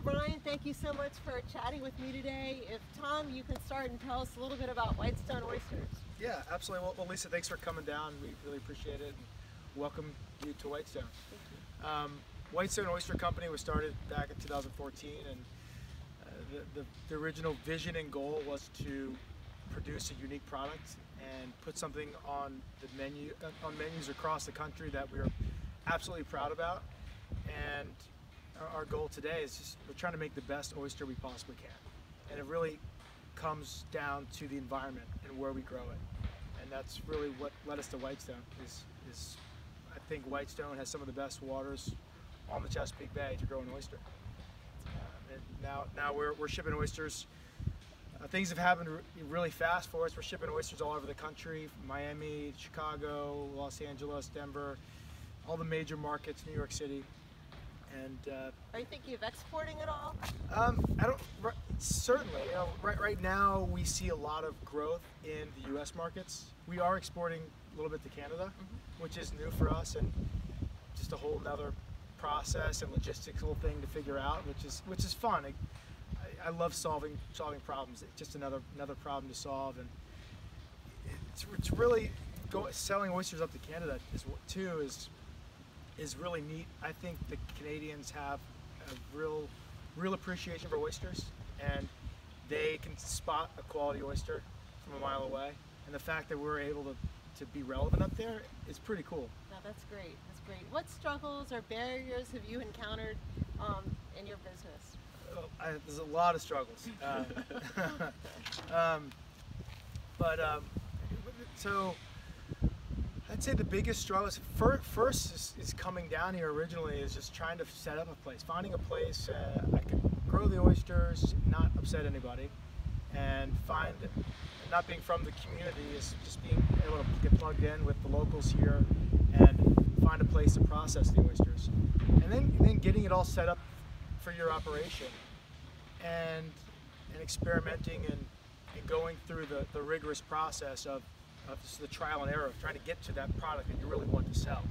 Tom, Brian, thank you so much for chatting with me today. If Tom, you can start and tell us a little bit about Whitestone Oysters. Yeah, absolutely. Well, Lisa, thanks for coming down. We really appreciate it. And welcome you to Whitestone. Thank you. Whitestone Oyster Company was started back in 2014, and the original vision and goal was to produce a unique product and put something on the menu, on menus across the country that we're absolutely proud about. And our goal today is just we're trying to make the best oyster we possibly can, and it really comes down to the environment and where we grow it, and that's really what led us to Whitestone. Is I think Whitestone has some of the best waters on the Chesapeake Bay to grow an oyster. And now we're shipping oysters. Things have happened really fast for us. We're shipping oysters all over the country: Miami, Chicago, Los Angeles, Denver, all the major markets, New York City. And are you thinking of exporting at all? I don't. Certainly, you know, right now we see a lot of growth in the U.S. markets. We are exporting a little bit to Canada, which is new for us, and just a whole other process and logistical thing to figure out, which is fun. I love solving problems. It's just another problem to solve, and it's really selling oysters up to Canada is really neat. I think the Canadians have a real appreciation for oysters, and they can spot a quality oyster from a mile away. And the fact that we're able to be relevant up there is pretty cool. No, that's great. That's great. What struggles or barriers have you encountered in your business? There's a lot of struggles. So I'd say the biggest struggle is first is coming down here originally is just trying to set up a place, finding a place I could grow the oysters, not upset anybody, and not being from the community is just being able to get plugged in with the locals here and find a place to process the oysters, and then getting it all set up for your operation and experimenting and going through the rigorous process of the trial and error of trying to get to that product that you really want to sell.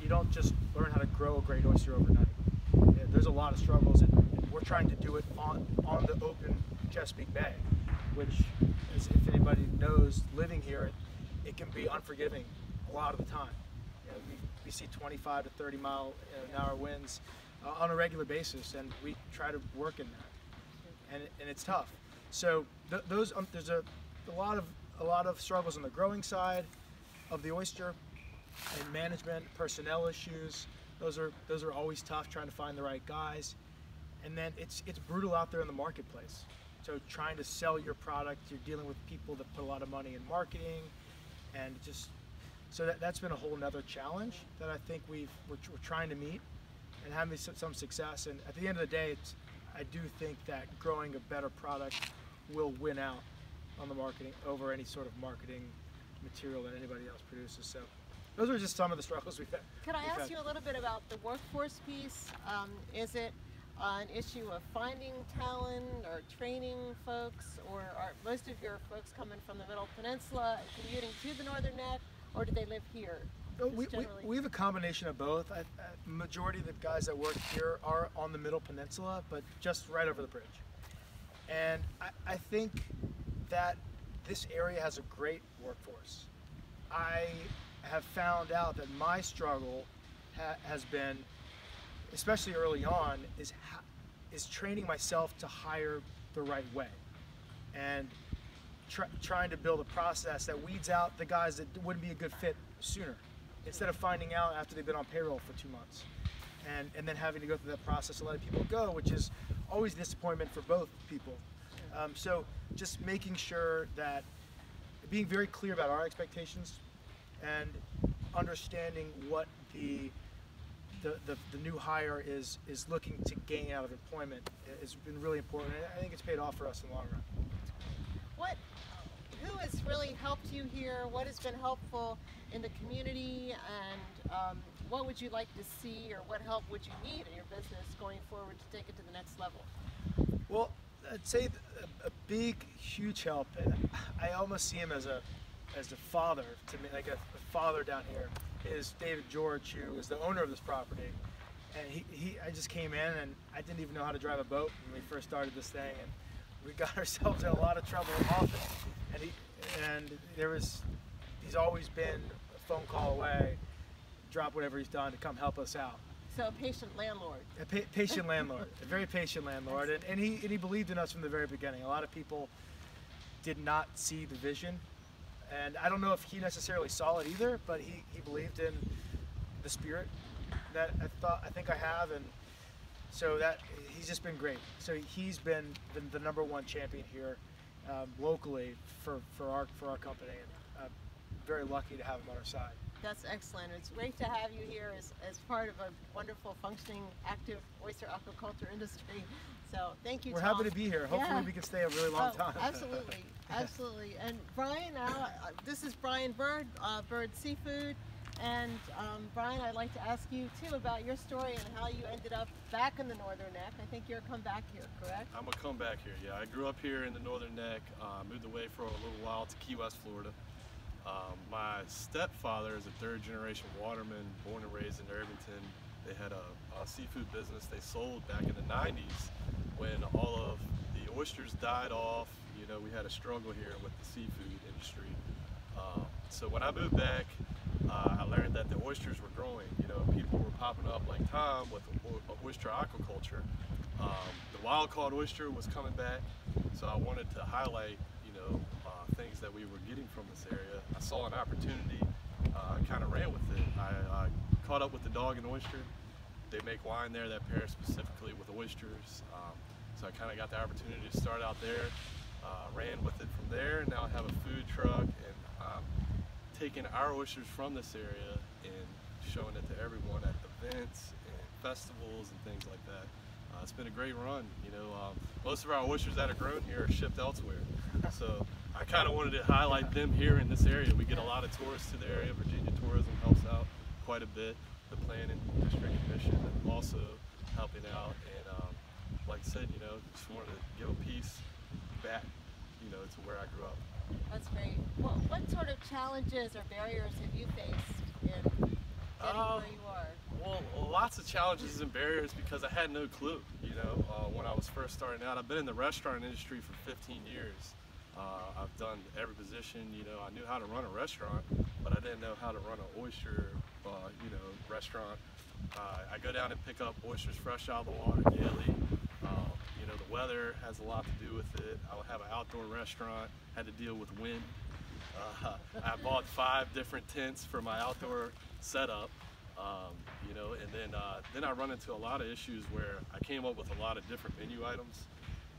You don't just learn how to grow a great oyster overnight. There's a lot of struggles, and we're trying to do it on the open Chesapeake Bay, which, if anybody knows, living here, it can be unforgiving a lot of the time. We see 25 to 30 mile an hour winds on a regular basis, and we try to work in that, and it's tough. So there's a lot of struggles on the growing side of the oyster, and management, personnel issues. Those are always tough, trying to find the right guys. And then it's brutal out there in the marketplace. So trying to sell your product, you're dealing with people that put a lot of money in marketing, and that's been a whole nother challenge that I think we're trying to meet and having some success. And at the end of the day, I do think that growing a better product will win out on the marketing over any sort of marketing material that anybody else produces. So those are just some of the struggles we've had. Could I ask you a little bit about the workforce piece? Is it an issue of finding talent or training folks, or are most of your folks coming from the Middle Peninsula and commuting to the Northern Neck, or do they live here? We have a combination of both. Majority of the guys that work here are on the Middle Peninsula, but just right over the bridge. And I think that this area has a great workforce. I have found out that my struggle has been, especially early on, is training myself to hire the right way, and trying to build a process that weeds out the guys that wouldn't be a good fit sooner, instead of finding out after they've been on payroll for 2 months, and then having to go through that process of letting people go, which is always a disappointment for both people. So just making sure that being very clear about our expectations and understanding what the new hire is looking to gain out of employment has been really important. I think it's paid off for us in the long run. Who has really helped you here? What has been helpful in the community, and what would you like to see, or what help would you need in your business going forward to take it to the next level? Well, I'd say a big, huge help, and I almost see him as a father to me, like a father down here, is David George, who is the owner of this property. and I just came in, and I didn't even know how to drive a boat when we first started this thing, and we got ourselves in a lot of trouble often. And he's always been a phone call away, drop whatever he's done to come help us out. So a patient landlord. A patient landlord, a very patient landlord, and he believed in us from the very beginning. A lot of people did not see the vision, and I don't know if he necessarily saw it either, but he believed in the spirit that I think I have, and so that he's just been great. So he's been the #1 champion here locally for our company, and I'm very lucky to have him on our side. That's excellent. It's great to have you here as part of a wonderful, functioning, active oyster aquaculture industry. So thank you, We're Tom. happy to be here. Hopefully we can stay a really long time. Absolutely, absolutely. And Brian, this is Brian Byrd, Byrd Seafood. And Brian, I'd like to ask you too about your story and how you ended up back in the Northern Neck. I think you're a comeback here, correct? I'm a comeback here, yeah. I grew up here in the Northern Neck, moved away for a little while to Key West, Florida. My stepfather is a third-generation waterman, born and raised in Irvington. They had a seafood business they sold back in the 90s when all of the oysters died off. You know, we had a struggle here with the seafood industry. So when I moved back, I learned that the oysters were growing. You know, people were popping up like Tom with oyster aquaculture. The wild-caught oyster was coming back, so I wanted to highlight, you know, things that we were getting from this area. I saw an opportunity, kind of ran with it. I caught up with the Dog and Oyster. They make wine there that pairs specifically with oysters. So I kind of got the opportunity to start out there, ran with it from there. Now I have a food truck, and taking our oysters from this area and showing it to everyone at events and festivals and things like that. It's been a great run. You know, most of our oysters that are grown here are shipped elsewhere. So I kind of wanted to highlight them here in this area. We get a lot of tourists to the area. Virginia Tourism helps out quite a bit. The Planning District Commission and also helping out. And like I said, you know, just wanted to give a piece back, you know, to where I grew up. That's great. Well, what sort of challenges or barriers have you faced in getting where you are? Well, lots of challenges and barriers because I had no clue, you know, when I was first starting out. I've been in the restaurant industry for 15 years. I've done every position, you know. I knew how to run a restaurant, but I didn't know how to run an oyster, you know, restaurant. I go down and pick up oysters fresh out of the water daily. You know, the weather has a lot to do with it. I have an outdoor restaurant, had to deal with wind. I bought 5 different tents for my outdoor setup. You know, and then I run into a lot of issues where I came up with a lot of different menu items,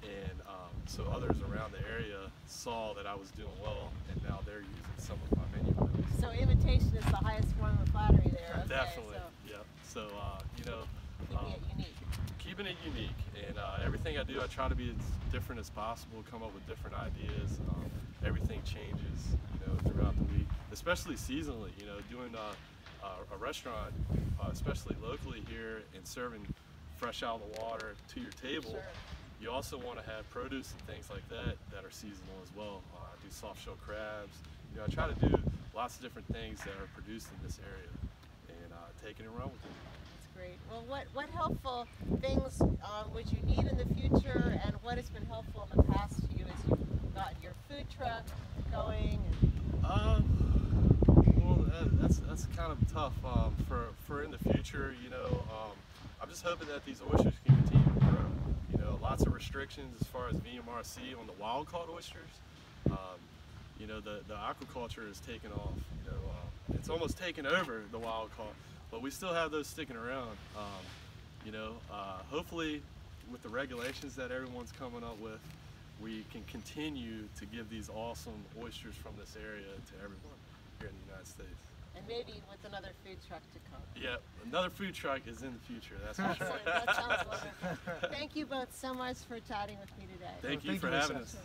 and so others around the area saw that I was doing well, and now they're using some of my menu items. So imitation is the highest form of flattery there. Okay, definitely, so yeah. So you know, keeping it unique. Keeping it unique, and everything I do, I try to be as different as possible, come up with different ideas. Everything changes, you know, throughout the week, especially seasonally. You know, doing a restaurant, especially locally here, and serving fresh out of the water to your table. Sure. You also want to have produce and things like that that are seasonal as well. I do soft shell crabs. You know, I try to do lots of different things that are produced in this area, and taking it around with it. That's great. Well, what helpful things would you need in the future, and what has been helpful in the past to you as you've gotten your food truck going? Well, that's kind of tough for in the future. You know, I'm just hoping that these oysters can continue to grow. You know, lots of restrictions as far as VMRC on the wild-caught oysters. You know, the aquaculture is taking off. You know, it's almost taken over the wild-caught, but we still have those sticking around. You know, hopefully with the regulations that everyone's coming up with, we can continue to give these awesome oysters from this area to everyone here in the United States. And maybe with another food truck to come. Yeah, another food truck is in the future, that's for sure. That sounds wonderful. Thank you both so much for chatting with me today. Thank you for having us.